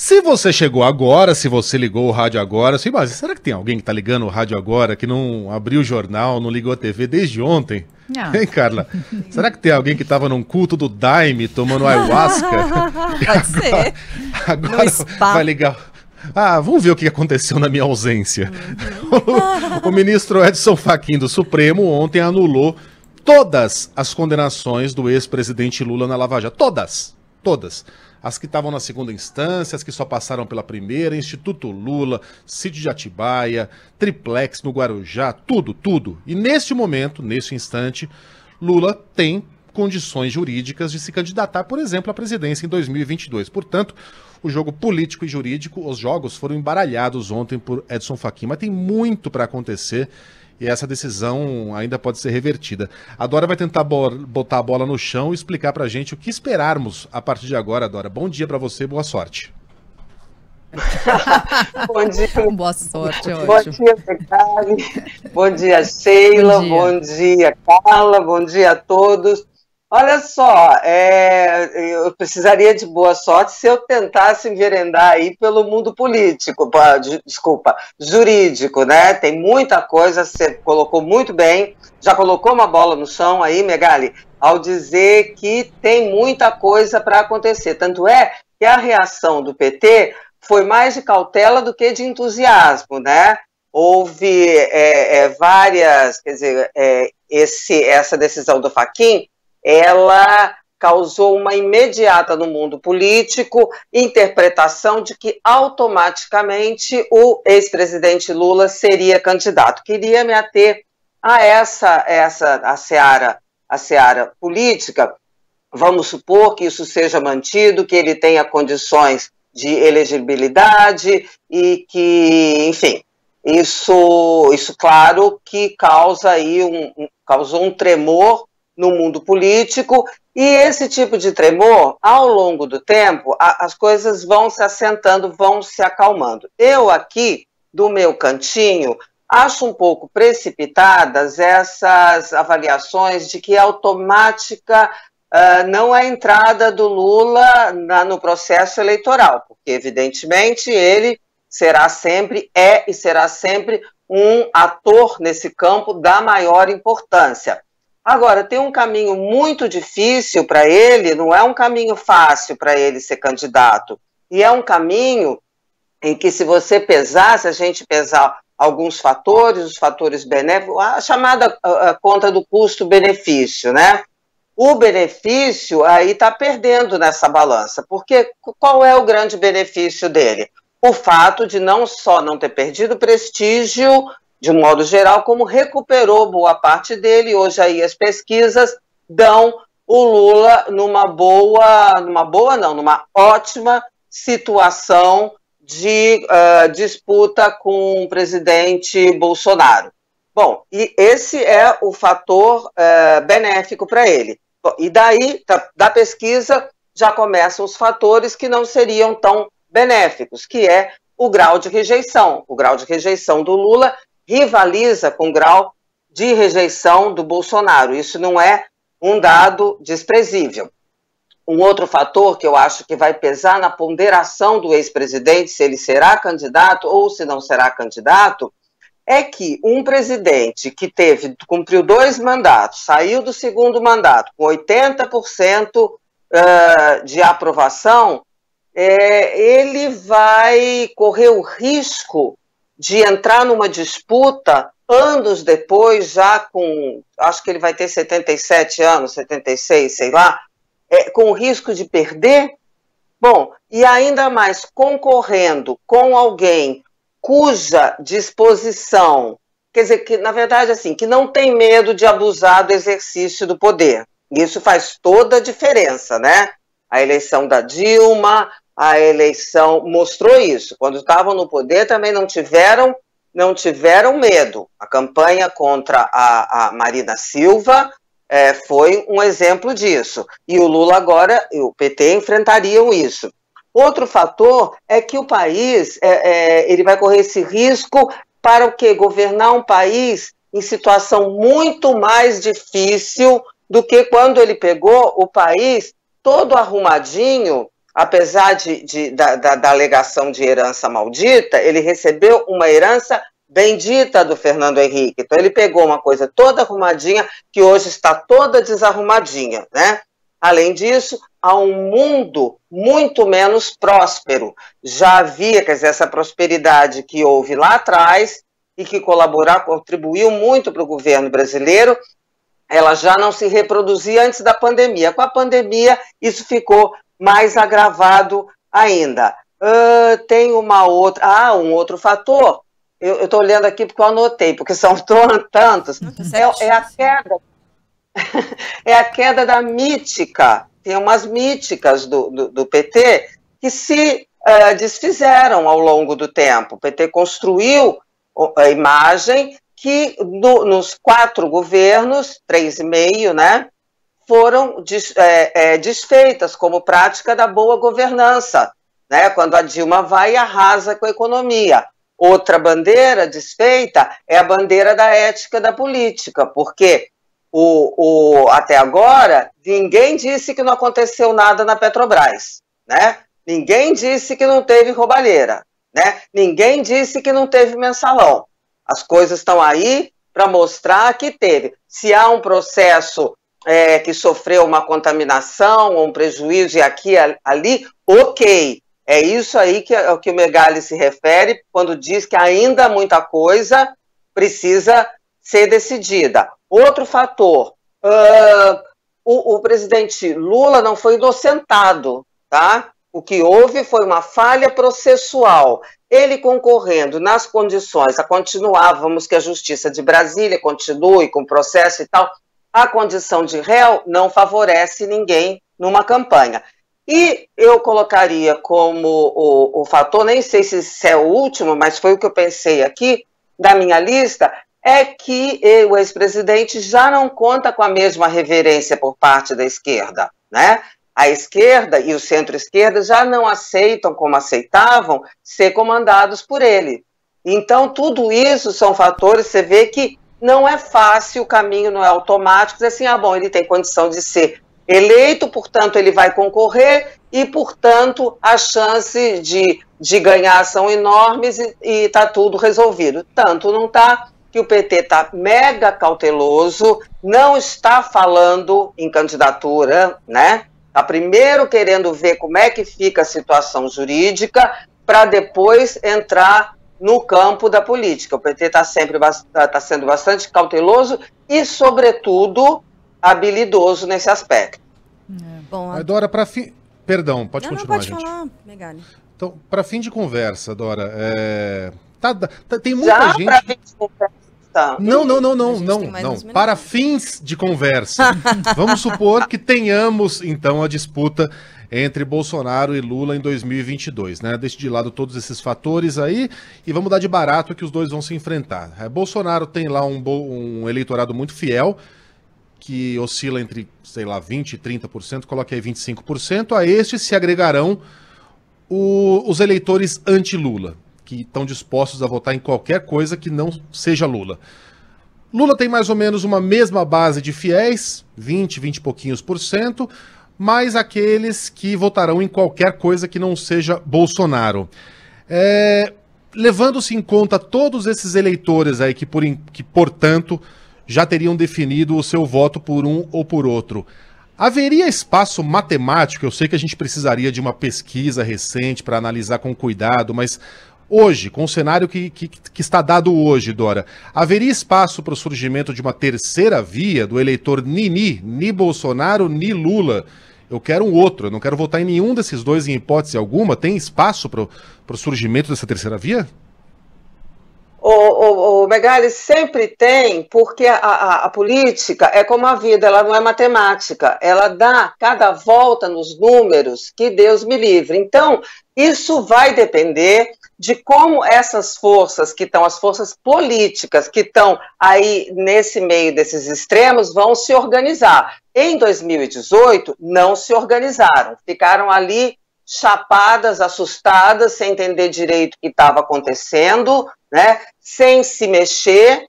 Se você chegou agora, se você ligou o rádio agora, mas será que tem alguém que tá ligando o rádio agora, que não abriu o jornal, não ligou a TV desde ontem? Não. Hein, Carla? Será que tem alguém que tava num culto do Daime, tomando ayahuasca? Pode ser. Agora No spa. vai ligar. Ah, vamos ver o que aconteceu na minha ausência. O ministro Edson Fachin do Supremo ontem anulou todas as condenações do ex-presidente Lula na Lava Jato. Todas. Todas. As que estavam na segunda instância, as que só passaram pela primeira, Instituto Lula, Sítio de Atibaia, Triplex no Guarujá, tudo, tudo. E neste momento, neste instante, Lula tem condições jurídicas de se candidatar, por exemplo, à presidência em 2022. Portanto, o jogo político e jurídico, os jogos foram embaralhados ontem por Edson Fachin, mas tem muito para acontecer. E essa decisão ainda pode ser revertida. A Dora vai tentar botar a bola no chão e explicar pra gente o que esperarmos a partir de agora, Dora. Bom dia pra você, boa sorte. Bom dia. Boa sorte, Bom ótimo. dia, Pecari. Bom dia, Sheila. Bom dia, Carla. Bom dia a todos. Olha só, eu precisaria de boa sorte se eu tentasse enveredar aí pelo mundo político, desculpa, jurídico, né? Tem muita coisa, você colocou muito bem, já colocou uma bola no chão aí, Megali, ao dizer que tem muita coisa para acontecer. Tanto é que a reação do PT foi mais de cautela do que de entusiasmo, né? Houve várias, quer dizer, essa decisão do Fachin, ela causou uma imediata no mundo político interpretação de que automaticamente o ex-presidente Lula seria candidato. Queria me ater a a seara política. Vamos supor que isso seja mantido, que ele tenha condições de elegibilidade e que, enfim, isso claro que causa aí causou um tremor no mundo político, e esse tipo de tremor, ao longo do tempo, as coisas vão se assentando, vão se acalmando. Eu aqui, do meu cantinho, acho um pouco precipitadas essas avaliações de que automática não é a entrada do Lula no processo eleitoral, porque, evidentemente, ele será sempre um ator nesse campo da maior importância. Agora, tem um caminho muito difícil para ele, não é um caminho fácil para ele ser candidato, e é um caminho em que, se a gente pesar alguns fatores, os fatores benéficos, a chamada conta do custo-benefício, né? O benefício aí está perdendo nessa balança, porque qual é o grande benefício dele? O fato de não só não ter perdido prestígio, de um modo geral, como recuperou boa parte dele. Hoje aí as pesquisas dão o Lula numa ótima situação de disputa com o presidente Bolsonaro. Bom, e esse é o fator benéfico para ele. Bom, e daí, da pesquisa, já começam os fatores que não seriam tão benéficos, que é o grau de rejeição. O grau de rejeição do Lula rivaliza com o grau de rejeição do Bolsonaro. Isso não é um dado desprezível. Um outro fator que eu acho que vai pesar na ponderação do ex-presidente, se ele será candidato ou se não será candidato, é que um presidente que cumpriu 2 mandatos, saiu do segundo mandato com 80% de aprovação, ele vai correr o risco de entrar numa disputa anos depois, já com, acho que ele vai ter 77 anos, 76, sei lá, com o risco de perder. Bom, e ainda mais concorrendo com alguém cuja disposição, quer dizer, que na verdade, assim, que não tem medo de abusar do exercício do poder. Isso faz toda a diferença, né? A eleição da Dilma, a eleição mostrou isso. Quando estavam no poder também não tiveram medo. A campanha contra a Marina Silva foi um exemplo disso. E o Lula agora, e o PT enfrentariam isso. Outro fator é que o país ele vai correr esse risco para o quê? Governar um país em situação muito mais difícil do que quando ele pegou o país todo arrumadinho apesar da alegação de herança maldita, ele recebeu uma herança bendita do Fernando Henrique. Então ele pegou uma coisa toda arrumadinha, que hoje está toda desarrumadinha, né? Além disso, há um mundo muito menos próspero. Já havia, quer dizer, essa prosperidade que houve lá atrás e que contribuiu muito para o governo brasileiro, ela já não se reproduzia antes da pandemia. Com a pandemia, isso ficou mais agravado ainda. Tem um outro fator. Eu estou olhando aqui porque eu anotei, porque são tantos. É a queda. É a queda da mítica. Tem umas míticas do PT que se desfizeram ao longo do tempo. O PT construiu a imagem que nos 4 governos, 3,5, né, foram desfeitas como prática da boa governança, né, quando a Dilma vai e arrasa com a economia. Outra bandeira desfeita é a bandeira da ética da política, porque até agora ninguém disse que não aconteceu nada na Petrobras, né? Ninguém disse que não teve roubalheira, né? Ninguém disse que não teve mensalão. As coisas estão aí para mostrar que teve. Se há um processo que sofreu uma contaminação ou um prejuízo aqui ali, ok. É isso aí que o Megali se refere quando diz que ainda muita coisa precisa ser decidida. Outro fator, o presidente Lula não foi inocentado, tá? O que houve foi uma falha processual. Ele concorrendo nas condições a continuar, vamos que a Justiça de Brasília continue com o processo e tal, a condição de réu não favorece ninguém numa campanha. E eu colocaria como o fator, nem sei se é o último, mas foi o que eu pensei aqui, da minha lista, é que o ex-presidente já não conta com a mesma reverência por parte da esquerda, né? A esquerda e o centro-esquerda já não aceitam, como aceitavam, ser comandados por ele. Então, tudo isso são fatores, você vê que não é fácil, o caminho não é automático, dizer assim, bom, ele tem condição de ser eleito, portanto, ele vai concorrer e, portanto, as chances de ganhar são enormes e está tudo resolvido. Tanto não está que o PT está mega cauteloso, não está falando em candidatura, né? Está primeiro querendo ver como é que fica a situação jurídica para depois entrar no campo da política. O PT está sendo bastante cauteloso e, sobretudo, habilidoso nesse aspecto. Bom, Dora, para fim... Perdão, pode continuar, gente. Pode falar, Megali. Então, para fim de conversa, Dora, tem muita gente... Para fim de conversa. Não. Para fins de conversa. Vamos supor que tenhamos, então, a disputa entre Bolsonaro e Lula em 2022, né? Deixe de lado todos esses fatores aí e vamos dar de barato que os dois vão se enfrentar. Bolsonaro tem lá um eleitorado muito fiel, que oscila entre, sei lá, 20% e 30%, coloque aí 25%, a este se agregarão os eleitores anti-Lula, que estão dispostos a votar em qualquer coisa que não seja Lula. Lula tem mais ou menos uma mesma base de fiéis, 20 e pouquinhos por cento, mais aqueles que votarão em qualquer coisa que não seja Bolsonaro. Levando-se em conta todos esses eleitores aí que portanto, já teriam definido o seu voto por um ou por outro, haveria espaço matemático? Eu sei que a gente precisaria de uma pesquisa recente para analisar com cuidado, mas hoje, com o cenário que está dado hoje, Dora, haveria espaço para o surgimento de uma terceira via do eleitor ni Bolsonaro, ni Lula? Eu quero um outro, eu não quero votar em nenhum desses dois em hipótese alguma. Tem espaço para o surgimento dessa terceira via? O Megali, sempre tem, porque a política é como a vida, ela não é matemática, ela dá cada volta nos números que Deus me livre. Então, isso vai depender de como essas forças que estão, as forças políticas que estão aí nesse meio desses extremos vão se organizar. Em 2018, não se organizaram, ficaram ali chapadas, assustadas, sem entender direito o que estava acontecendo, né? Sem se mexer,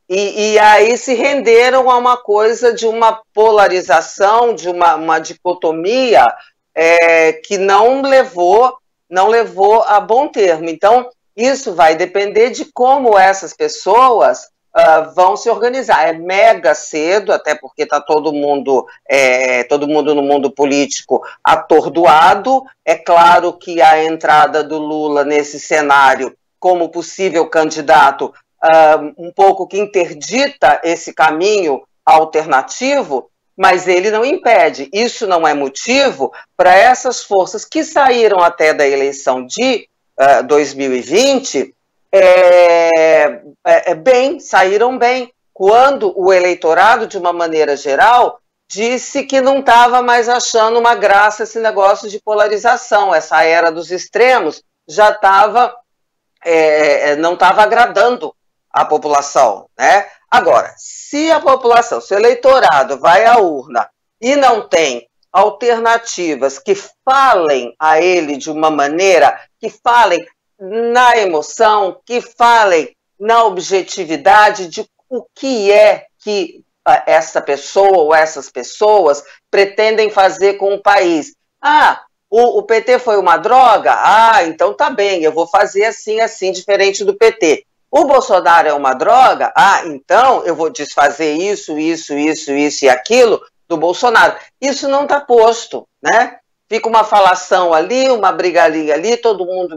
e aí se renderam a uma coisa de uma polarização, de uma dicotomia que não levou a bom termo. Então, isso vai depender de como essas pessoas vão se organizar. É mega cedo, até porque está todo mundo no mundo político atordoado. É claro que a entrada do Lula nesse cenário como possível candidato um pouco que interdita esse caminho alternativo, mas ele não impede. Isso não é motivo para essas forças que saíram até da eleição de 2020 saíram bem, quando o eleitorado, de uma maneira geral, disse que não estava mais achando uma graça esse negócio de polarização, essa era dos extremos já estava não estava agradando a população, né? Agora, se a população, se o eleitorado vai à urna e não tem alternativas que falem a ele de uma maneira, que falem na emoção, que falem na objetividade de o que é que essa pessoa ou essas pessoas pretendem fazer com o país. O PT foi uma droga? Então tá bem, eu vou fazer assim, assim, diferente do PT. O Bolsonaro é uma droga? Então eu vou desfazer isso e aquilo do Bolsonaro. Isso não está posto, né? Fica uma falação ali, uma brigalinha ali, todo mundo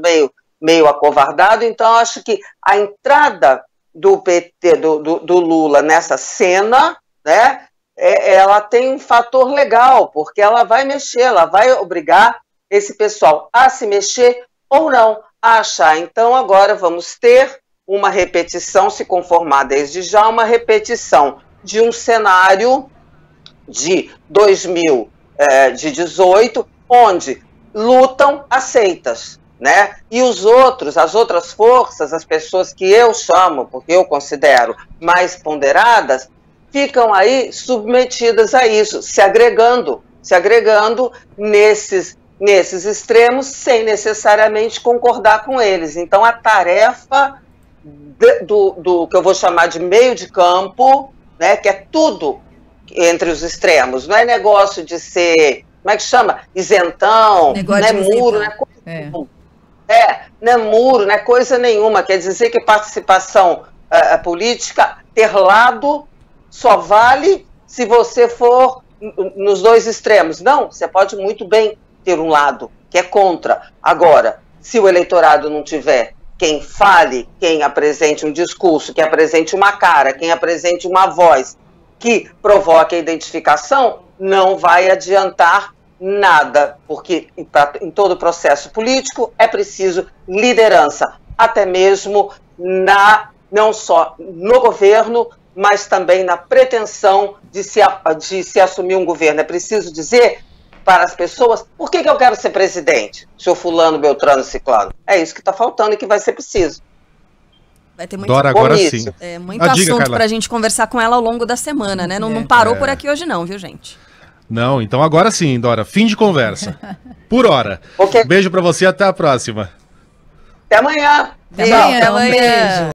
meio acovardado. Então acho que a entrada do PT, do Lula nessa cena, né? Ela tem um fator legal, porque ela vai mexer, ela vai obrigar esse pessoal a se mexer ou não, a achar. Então agora vamos ter uma repetição, se conformar desde já, uma repetição de um cenário de 2018, onde lutam aceitas, né? E as outras forças, as pessoas que eu chamo, porque eu considero mais ponderadas, ficam aí submetidas a isso, se agregando nesses extremos, sem necessariamente concordar com eles. Então a tarefa do que eu vou chamar de meio de campo, né, que é tudo entre os extremos, não é negócio de ser, como é que chama? Isentão, não é muro, não é coisa nenhuma. Não é muro, não é coisa nenhuma. Quer dizer que participação política, ter lado, só vale se você for nos dois extremos. Não, você pode muito bem ter um lado que é contra. Agora, se o eleitorado não tiver quem fale, quem apresente um discurso, quem apresente uma cara, quem apresente uma voz que provoque a identificação, não vai adiantar nada, porque em todo processo político é preciso liderança, até mesmo não só no governo, mas também na pretensão de se assumir um governo. É preciso dizer para as pessoas, por que eu quero ser presidente, seu fulano, beltrano, ciclano? É isso que está faltando e que vai ser preciso. Vai ter muito Dora, agora sim. Muito assunto para a gente conversar com ela ao longo da semana, né? Não parou por aqui hoje não, viu, gente? Não, então agora sim, Dora, fim de conversa. Por hora. Okay. Beijo para você, até a próxima. Até amanhã. Até amanhã. Um beijo.